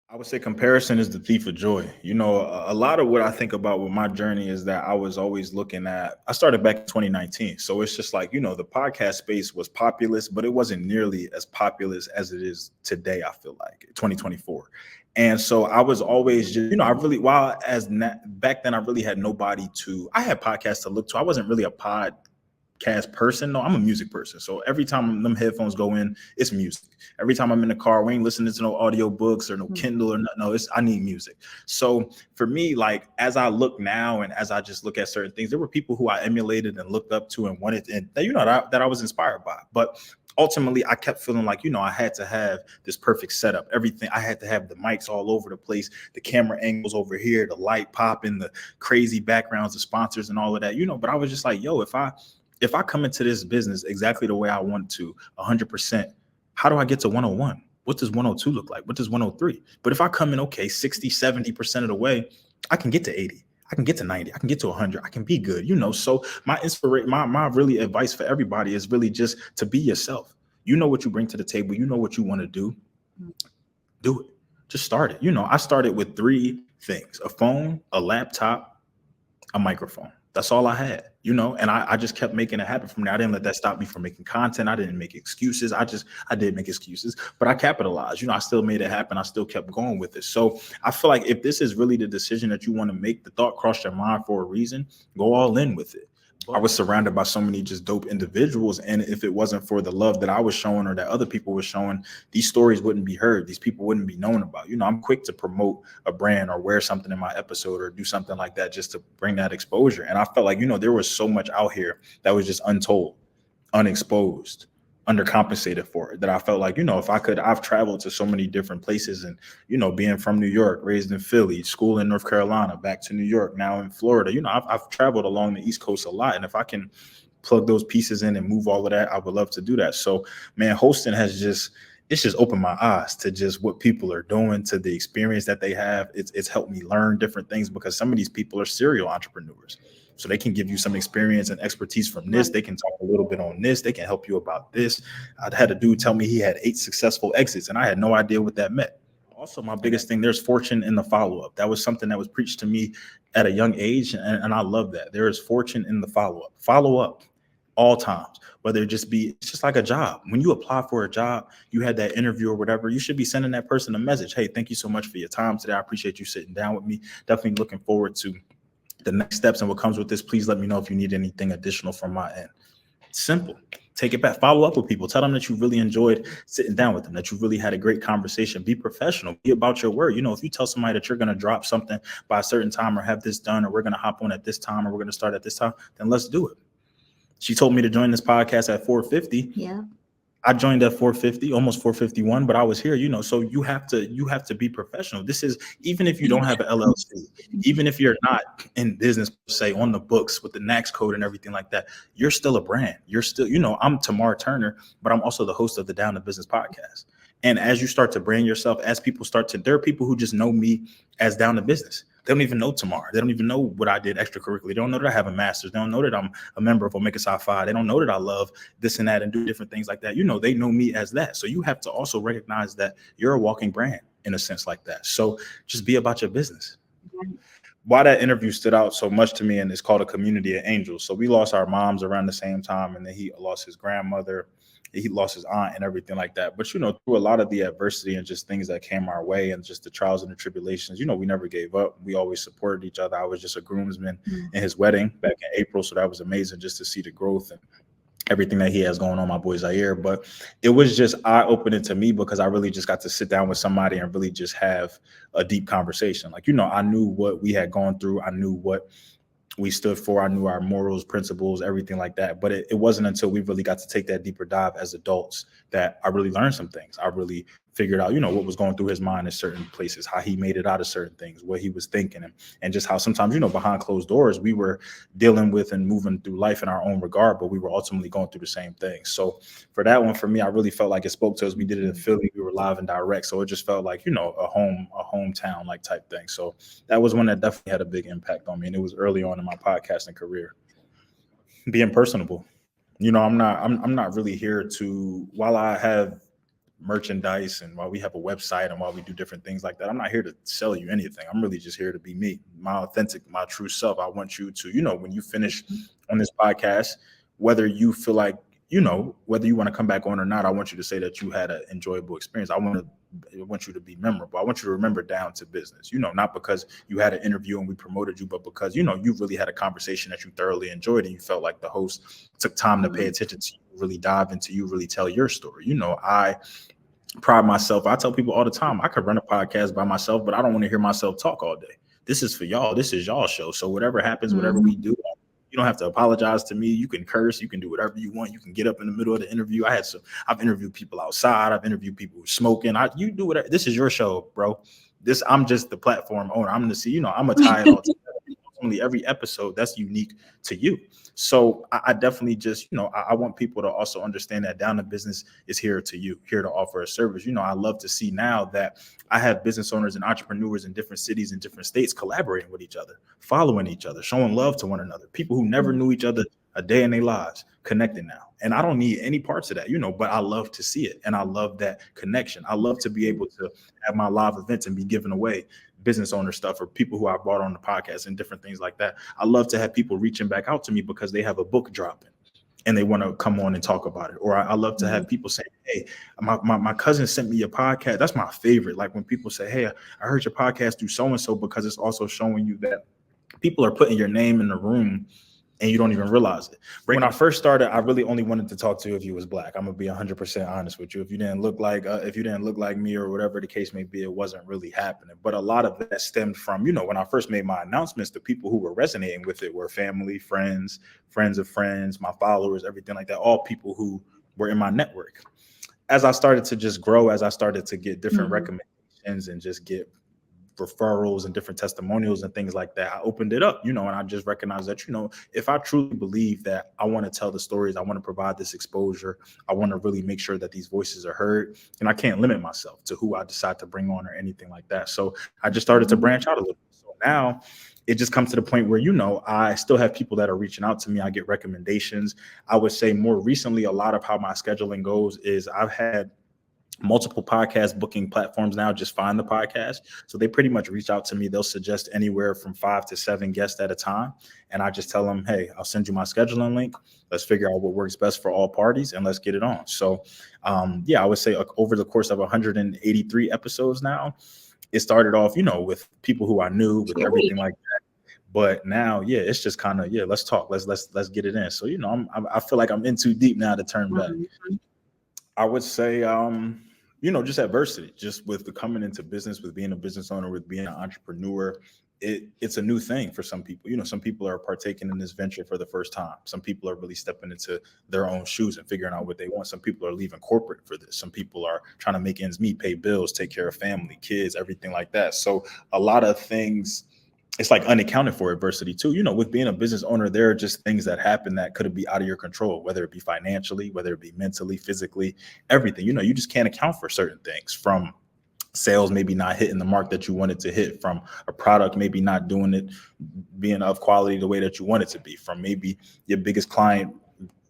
I would say comparison is the thief of joy. A lot of what I think about with my journey is that I was always looking at, I started back in 2019. So it's just like, the podcast space was populous, but it wasn't nearly as populous as it is today, I feel like, 2024. And so I was always just, I really, back then I really had nobody I had podcasts to look to. I wasn't really a podcast person. No, I'm a music person. So every time them headphones go in, it's music. Every time I'm in the car, we ain't listening to no audio books or no Kindle or nothing. No, I need music. So for me, like as I look now and as I just look at certain things, there were people who I emulated and looked up to and wanted, and that I was inspired by. But ultimately, I kept feeling like, I had to have this perfect setup. Everything, I had to have the mics all over the place, the camera angles over here, the light popping, the crazy backgrounds, the sponsors and all of that, but I was just like, yo, if I come into this business exactly the way I want to, 100%, how do I get to 101? What does 102 look like? What does 103? But if I come in, okay, 60, 70% of the way, I can get to 80. I can get to 90. I can get to 100. I can be good, So my inspiration, my really advice for everybody is really just to be yourself. You know what you bring to the table. You know what you want to do. Do it. Just start it. I started with three things: a phone, a laptop, a microphone. That's all I had, and I just kept making it happen from there. I didn't let that stop me from making content. I didn't make excuses. I did make excuses, but I capitalized. I still made it happen. I still kept going with it. So I feel like if this is really the decision that you want to make, the thought crossed your mind for a reason, go all in with it. I was surrounded by so many just dope individuals. And if it wasn't for the love that I was showing or that other people were showing, these stories wouldn't be heard. These people wouldn't be known about. I'm quick to promote a brand or wear something in my episode or do something like that just to bring that exposure. And I felt like, there was so much out here that was just untold, unexposed, undercompensated for it, that I felt like, if I've traveled to so many different places and, being from New York, raised in Philly, school in North Carolina, back to New York, now in Florida, I've traveled along the East Coast a lot. And if I can plug those pieces in and move all of that, I would love to do that. So, man, hosting it's just opened my eyes to just what people are doing, to the experience that they have. It's helped me learn different things because some of these people are serial entrepreneurs. So they can give you some experience and expertise from this. They can talk a little bit on this. They can help you about this. I'd had a dude tell me he had 8 successful exits, and I had no idea what that meant. Also, my biggest thing, there's fortune in the follow-up. That was something that was preached to me at a young age, and I love that. There is fortune in the follow-up. Follow up all times, whether it just be, it's just like a job. When you apply for a job, you had that interview or whatever, you should be sending that person a message. Hey, thank you so much for your time today. I appreciate you sitting down with me. Definitely looking forward to the next steps and what comes with this. Please let me know if you need anything additional from my end. Simple. Take it back. Follow up with people. Tell them that you really enjoyed sitting down with them, that you really had a great conversation. Be professional. Be about your word. If you tell somebody that you're going to drop something by a certain time or have this done, or we're going to hop on at this time, or we're going to start at this time, then let's do it. She told me to join this podcast at 4:50. Yeah. I joined at 4:50, almost 4:51, but I was here, so you have to be professional. This is, even if you don't have an LLC, even if you're not in business, say on the books with the NACS code and everything like that, you're still a brand. You're still, I'm Tamar Turner, but I'm also the host of the Down to Business podcast. And as you start to brand yourself, as people there are people who just know me as Down to Business. They don't even know Tamar. They don't even know what I did extracurricularly. They don't know that I have a master's. They don't know that I'm a member of Omega Psi Phi. They don't know that I love this and that and do different things like that. They know me as that. So you have to also recognize that you're a walking brand in a sense like that. So just be about your business. Why that interview stood out so much to me, and it's called A Community of Angels. So we lost our moms around the same time, and then he lost his grandmother. He lost his aunt and everything like that. But, through a lot of the adversity and just things that came our way and just the trials and the tribulations, we never gave up. We always supported each other. I was just a groomsman in his wedding back in April. So that was amazing just to see the growth and everything that he has going on, my boy Zaire. But it was just eye-opening to me because I really just got to sit down with somebody and really just have a deep conversation. Like, I knew what we had gone through. I knew what we stood for. I knew our morals, principles, everything like that. But it wasn't until we really got to take that deeper dive as adults that I really learned some things. I really figured out, what was going through his mind in certain places, how he made it out of certain things, what he was thinking, and just how sometimes, behind closed doors, we were dealing with and moving through life in our own regard, but we were ultimately going through the same thing. So for that one, for me, I really felt like it spoke to us. We did it in Philly. We were live and direct. So it just felt like, a hometown like type thing. So that was one that definitely had a big impact on me. And it was early on in my podcasting career. Being personable. I'm not really here to, while I have merchandise and while we have a website and while we do different things like that, I'm not here to sell you anything. I'm really just here to be me, my authentic, my true self. I want you to, when you finish on this podcast, whether you feel like, whether you want to come back on or not, I want you to say that you had an enjoyable experience. I want you to be memorable. I want you to remember down to business, not because you had an interview and we promoted you, but because, you really had a conversation that you thoroughly enjoyed and you felt like the host took time to pay attention to you, really dive into you, really tell your story. I pride myself. I tell people all the time, I could run a podcast by myself, but I don't want to hear myself talk all day. This is for y'all. This is y'all show. So whatever happens, whatever we do, you don't have to apologize to me. You can curse. You can do whatever you want. You can get up in the middle of the interview. I've interviewed people outside. I've interviewed people who smoking. You do whatever. This is your show, bro. I'm just the platform owner. I'm the CEO. I'm a tie it all together. Only every episode that's unique to you. So I definitely just, I want people to also understand that Down to Business is here to offer a service. I love to see now that I have business owners and entrepreneurs in different cities and different states collaborating with each other, following each other, showing love to one another. People who never knew each other a day in their lives connecting now. And I don't need any parts of that, but I love to see it. And I love that connection. I love to be able to have my live events and be giving away business owner stuff or people who I brought on the podcast and different things like that. I love to have people reaching back out to me because they have a book dropping and they want to come on and talk about it. Or I love to have people say, hey, my cousin sent me a podcast. That's my favorite. Like when people say, hey, I heard your podcast do so-and-so, because it's also showing you that people are putting your name in the room and you don't even realize it. When I first started, I really only wanted to talk to you if you was Black. I'm gonna be 100% honest with you. If you didn't look like me or whatever the case may be, it wasn't really happening. But a lot of that stemmed from, when I first made my announcements, the people who were resonating with it were family, friends of friends, my followers, everything like that, all people who were in my network. As I started to just grow, as I started to get different recommendations and just get referrals and different testimonials and things like that, I opened it up, and I just recognized that, if I truly believe that I want to tell the stories, I want to provide this exposure, I want to really make sure that these voices are heard, and I can't limit myself to who I decide to bring on or anything like that. So I just started to branch out a little bit. So now it just comes to the point where, I still have people that are reaching out to me. I get recommendations. I would say more recently, a lot of how my scheduling goes is I've had multiple podcast booking platforms now just find the podcast. So they pretty much reach out to me. They'll suggest anywhere from 5 to 7 guests at a time. And I just tell them, hey, I'll send you my scheduling link. Let's figure out what works best for all parties and let's get it on. So I would say over the course of 183 episodes now, it started off, with people who I knew, with everything like that. But now, it's just kind of, let's talk. Let's get it in. So, I feel like I'm in too deep now to turn back. I would say, just adversity, just with the coming into business, with being a business owner, with being an entrepreneur, it's a new thing for some people. Some people are partaking in this venture for the first time. Some people are really stepping into their own shoes and figuring out what they want. Some people are leaving corporate for this. Some people are trying to make ends meet, pay bills, take care of family, kids, everything like that. So a lot of things, it's like unaccounted for adversity too. With being a business owner, there are just things that happen that could be out of your control, whether it be financially, whether it be mentally, physically, everything. You just can't account for certain things, from sales maybe not hitting the mark that you wanted to hit, from a product maybe not doing it, being of quality the way that you want it to be, from maybe your biggest client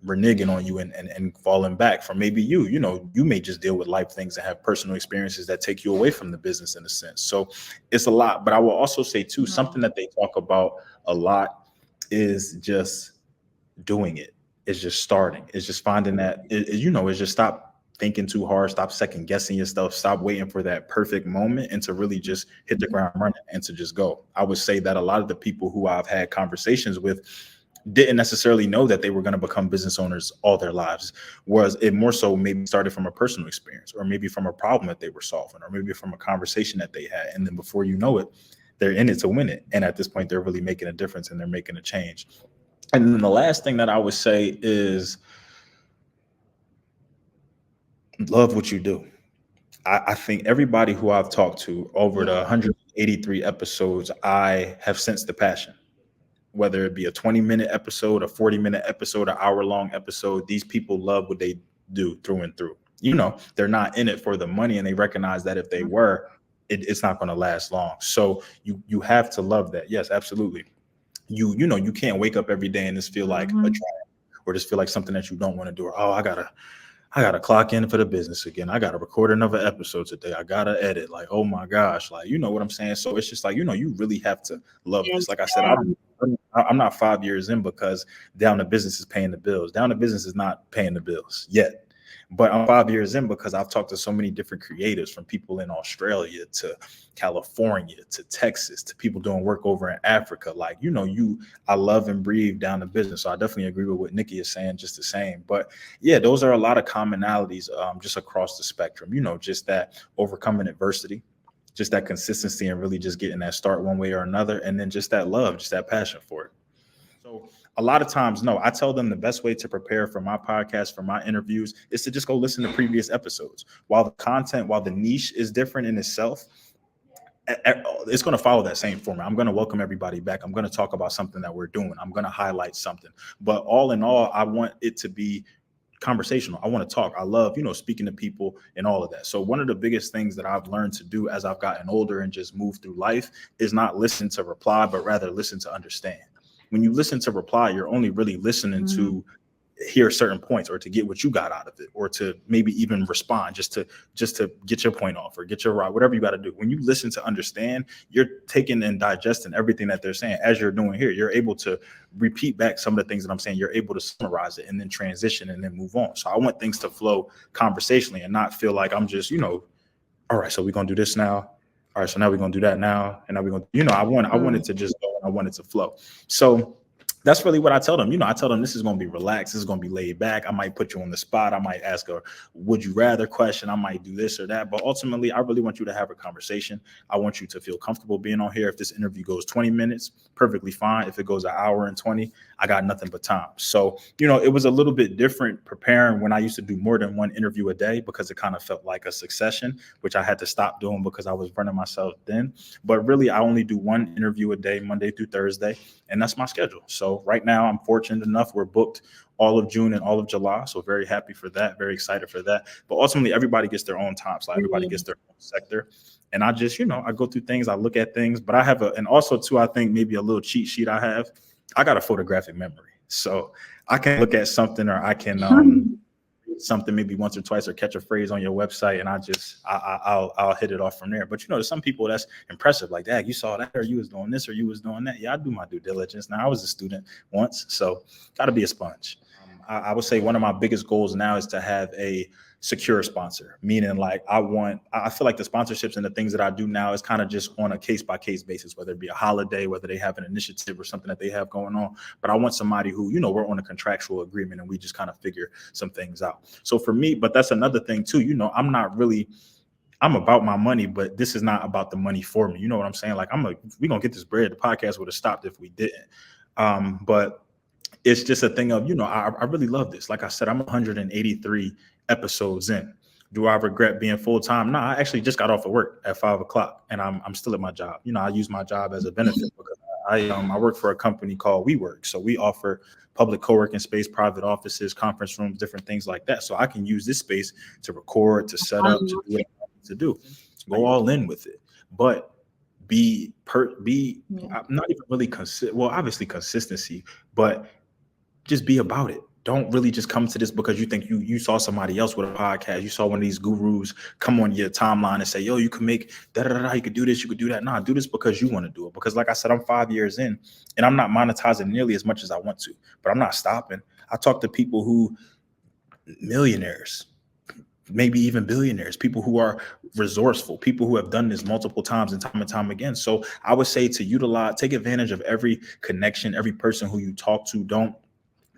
reneging on you and falling back, from maybe you may just deal with life things and have personal experiences that take you away from the business in a sense. So it's a lot. But I will also say too, something that they talk about a lot is just doing it. It's just starting. It's just finding that, it's just stop thinking too hard, stop second guessing your stuff, stop waiting for that perfect moment, and to really just hit the ground running and to just go. I would say that a lot of the people who I've had conversations with didn't necessarily know that they were going to become business owners all their lives, whereas it more so maybe started from a personal experience, or maybe from a problem that they were solving, or maybe from a conversation that they had. And then before you know it, they're in it to win it. And at this point, they're really making a difference and they're making a change. And then the last thing that I would say is love what you do. I think everybody who I've talked to over the 183 episodes, I have sensed the passion. Whether it be a 20-minute episode, a 40-minute episode, an hour-long episode, these people love what they do through and through. They're not in it for the money, and they recognize that if they were, it's not going to last long. So you have to love that. Yes, absolutely. You can't wake up every day and just feel like a drag, or just feel like something that you don't want to do, or I I gotta clock in for the business again. I gotta record another episode today. I gotta edit. Like, oh my gosh, like, you know what I'm saying? So it's just like, you really have to love this. Like I said, I'm not 5 years in because down the business is paying the bills. Down the business is not paying the bills yet. But I'm 5 years in because I've talked to so many different creatives, from people in Australia to California to Texas to people doing work over in Africa. Like, I love and breathe down the business. So I definitely agree with what Nikki is saying, just the same. But yeah, those are a lot of commonalities just across the spectrum, just that overcoming adversity, just that consistency, and really just getting that start one way or another. And then just that love, just that passion for it. So a lot of times, no, I tell them the best way to prepare for my podcast, for my interviews, is to just go listen to previous episodes. While the niche is different in itself, it's going to follow that same format. I'm going to welcome everybody back. I'm going to talk about something that we're doing. I'm going to highlight something. But all in all, I want it to be conversational. I want to talk. I love, speaking to people and all of that. So one of the biggest things that I've learned to do as I've gotten older and just moved through life is not listen to reply, but rather listen to understand. When you listen to reply, you're only really listening to hear certain points, or to get what you got out of it, or to maybe even respond just to get your point off or get your right, whatever you got to do. When you listen to understand, you're taking and digesting everything that they're saying. As you're doing here, you're able to repeat back some of the things that I'm saying. You're able to summarize it and then transition and then move on. So I want things to flow conversationally and not feel like I'm just, all right, so we're going to do this now. All right, so now we're going to do that now. And now we're going to, I want it to just go, and I want it to flow. So that's really what I tell them. I tell them this is going to be relaxed. This is going to be laid back. I might put you on the spot. I might ask a would you rather question. I might do this or that. But ultimately, I really want you to have a conversation. I want you to feel comfortable being on here. If this interview goes 20 minutes, perfectly fine. If it goes an hour and 20, I got nothing but time. So, it was a little bit different preparing when I used to do more than one interview a day, because it kind of felt like a succession, which I had to stop doing because I was running myself thin. But really, I only do one interview a day, Monday through Thursday. And that's my schedule. So right now I'm fortunate enough, we're booked all of June and all of July. So very happy for that. Very excited for that. But ultimately, everybody gets their own time slot. Everybody gets their own sector. And I just, I go through things, I look at things, but I have and also too, I think maybe a little cheat sheet I got a photographic memory. So I can look at something, or I can, something maybe once or twice, or catch a phrase on your website, and I'll hit it off from there. But to some people that's impressive, like, Dad, you saw that, or you was doing this, or you was doing that. Yeah, I do my due diligence. Now, I was a student once, so got to be a sponge. I would say one of my biggest goals now is to have a secure sponsor, meaning like I feel like the sponsorships and the things that I do now is kind of just on a case-by-case basis, whether it be a holiday, whether they have an initiative or something that they have going on. But I want somebody who, we're on a contractual agreement and we just kind of figure some things out. So for me, but that's another thing too, I'm about my money, but this is not about the money for me. You know what I'm saying? Like we're going to get this bread. The podcast would have stopped if we didn't. But it's just a thing of, I really love this. Like I said, I'm 183 episodes in. Do I regret being full-time? No, I actually just got off of work at 5:00 and I'm still at my job. I use my job as a benefit because I work for a company called WeWork. So we offer public co-working space, private offices, conference rooms, different things like that. So I can use this space to record, to set up, to do what I need to do. Go all in with it. But I'm not even really obviously consistency, but just be about it. Don't really just come to this because you think you saw somebody else with a podcast. You saw one of these gurus come on your timeline and say, yo, you can make da-da-da-da, you could do this, you could do that. Nah, do this because you want to do it. Because like I said, I'm 5 years in and I'm not monetizing nearly as much as I want to, but I'm not stopping. I talk to people who millionaires, maybe even billionaires, people who are resourceful, people who have done this multiple times and time again. So I would say to take advantage of every connection, every person who you talk to. Don't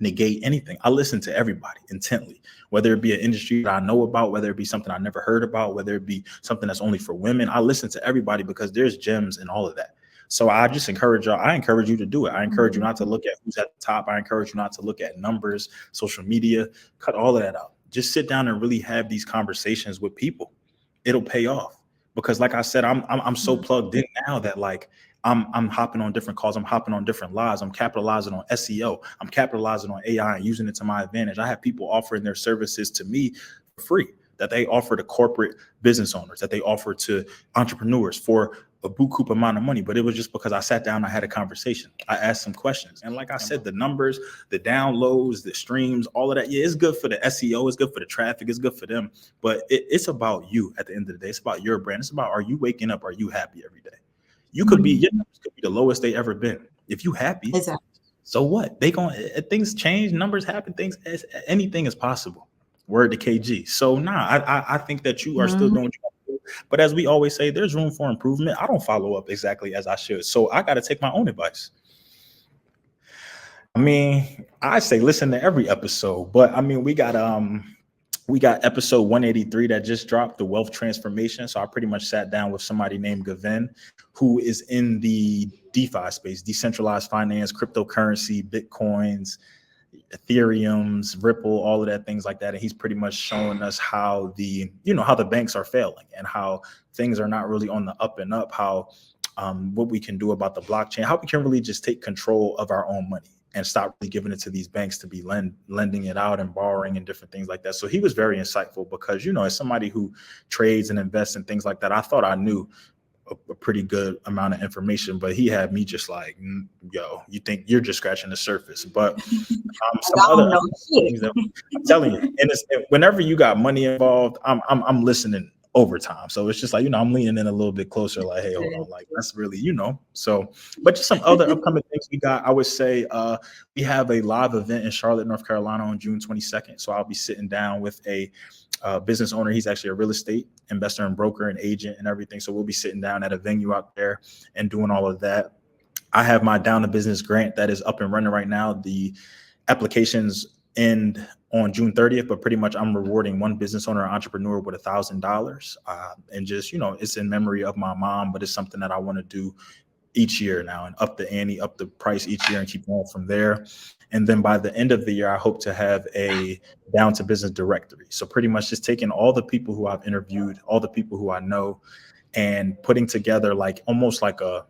negate anything. I listen to everybody intently, whether it be an industry that I know about, whether it be something I never heard about, whether it be something that's only for women. I listen to everybody because there's gems in all of that. So I just encourage y'all. I encourage you to do it. I encourage you not to look at who's at the top. I encourage you not to look at numbers, social media, cut all of that out. Just sit down and really have these conversations with people. It'll pay off because like I said, I'm so plugged in now that like, I'm hopping on different calls. I'm hopping on different lives. I'm capitalizing on SEO. I'm capitalizing on AI and using it to my advantage. I have people offering their services to me for free that they offer to corporate business owners, that they offer to entrepreneurs for a buku amount of money, but it was just because I sat down, I had a conversation, I asked some questions. And like I said, the numbers, the downloads, the streams, all of that, yeah, it's good for the SEO, it's good for the traffic, it's good for them. But it's about you at the end of the day. It's about your brand. It's about, are you waking up? Are you happy every day? You could be, your numbers could be the lowest they ever been. If you happy, Exactly. so what? They going things change, numbers happen, things, anything is possible. Word to KG. So I think that you are still doing what you have to do. But as we always say, there's room for improvement. I don't follow up exactly as I should. So I got to take my own advice. I mean, I say listen to every episode, but I mean, we got episode 183 that just dropped, the wealth transformation. So I pretty much sat down with somebody named Gavin, who is in the DeFi space, decentralized finance, cryptocurrency, Bitcoins, Ethereum's, Ripple, all of that, things like that. And he's pretty much showing us how how the banks are failing and how things are not really on the up and up, how what we can do about the blockchain, how we can really just take control of our own money and stop really giving it to these banks to be lending it out and borrowing and different things like that. So he was very insightful because, as somebody who trades and invests and things like that, I thought I knew a pretty good amount of information, but he had me just like, yo, you think you're just scratching the surface. But some other things that I'm telling you, and whenever you got money involved, I'm listening overtime. So it's just like, I'm leaning in a little bit closer, like, hey, hold on, like that's really, so, but just some other upcoming things we got. I would say we have a live event in Charlotte, North Carolina on June 22nd. So I'll be sitting down with a business owner. He's actually a real estate investor and broker and agent and everything. So we'll be sitting down at a venue out there and doing all of that. I have my Down to Business grant that is up and running right now. The applications end on June 30th, but pretty much I'm rewarding one business owner or entrepreneur with $1,000. And just, it's in memory of my mom, but it's something that I want to do each year now and up the ante, up the price each year and keep going from there. And then by the end of the year, I hope to have a Down to Business directory. So pretty much just taking all the people who I've interviewed, all the people who I know, and putting together like almost like a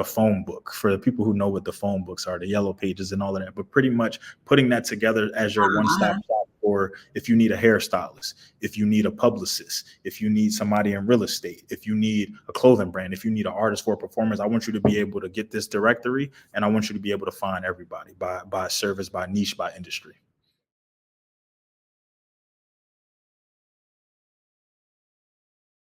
phone book for the people who know what the phone books are, the yellow pages and all of that, but pretty much putting that together as your one-stop shop for if you need a hairstylist, if you need a publicist, if you need somebody in real estate, if you need a clothing brand, if you need an artist for a performance. I want you to be able to get this directory, and I want you to be able to find everybody by service, by niche, by industry.